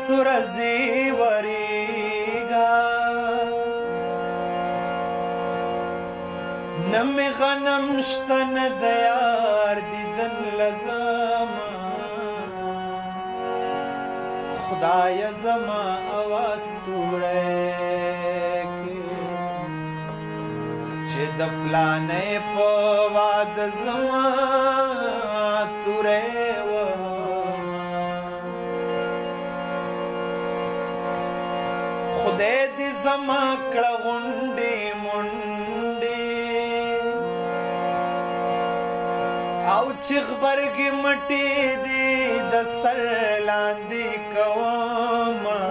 سورزی وریگا نمی غنم شتن دیار دیدن لزما خدای زما آواز توڑے کی چه دفلانے پا واد زما توڑے خدای دی زما کڑا غنڈی منڈی او چیخ برگی مٹی دی د سر لاندی کوما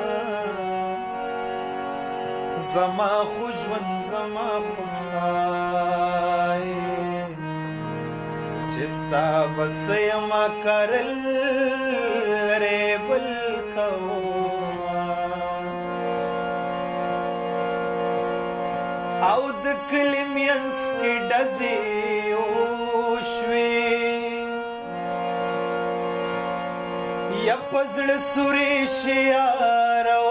زما خوشون زما خسائی چستا بس یما کرل ریبل کوما او د کلمینس کی ډزی اوشوی یا پزړ سوري شیارو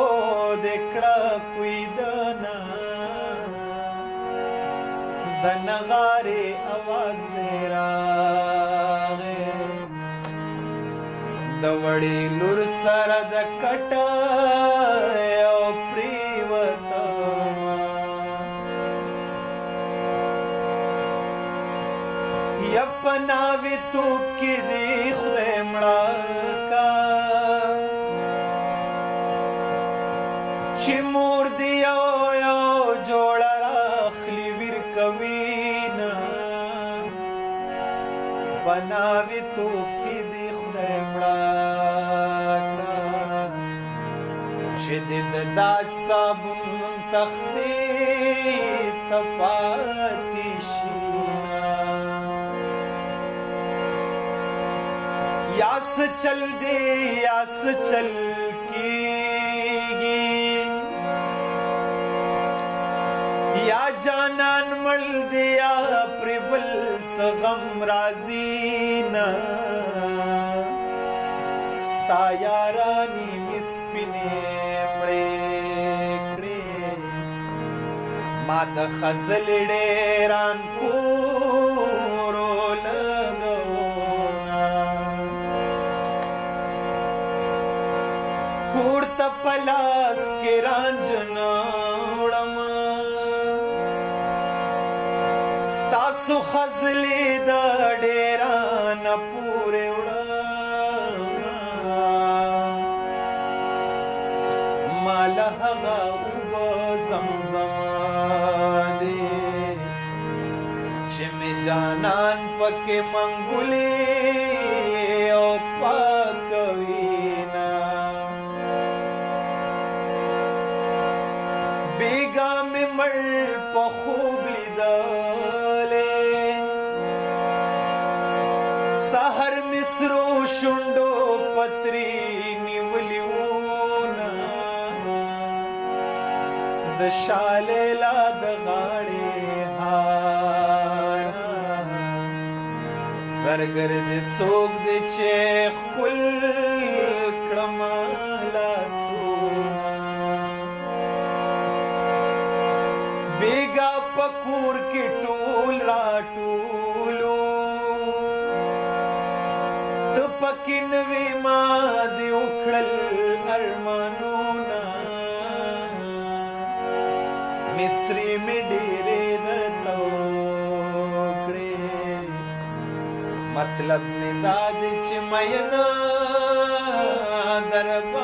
دکړه کوي دنا د نغاري आवाज دی راغې د وړي نور سره د کټه او پریوتا یا پناوي تو کې دی خدای مړه چی مور دی یو جوړه راخلی ویر کوینا بناوی توکی دی خدای مړه چی دی د داج صابون تختی تپاتی شینا یاس چل دی یاس چل کی یا جانان مل دیا پربل سغم رازینا ستا یارانی مسپنے مریکڑے ما د خزل ډیران کورو لگونا کور تپلاس کے رانجنا تاسو خزلی دا ډیران پورې وړه مال هغه اوبه زمزم دی چې مې جانان پکې منګولې او پاکوینا بیګا مې مړ په خوب لیده شوندو پتری نیولیونا د شالیلا د غاړې هارا سرګرد سوګ د چیخ کل کړم لاسونا بیګا پکور کې ټول راټولو پکین وی ما دی اکھڑل ارمانونا مصری میں ڈیرے در توکڑے مطلب میں داد چمینا دربا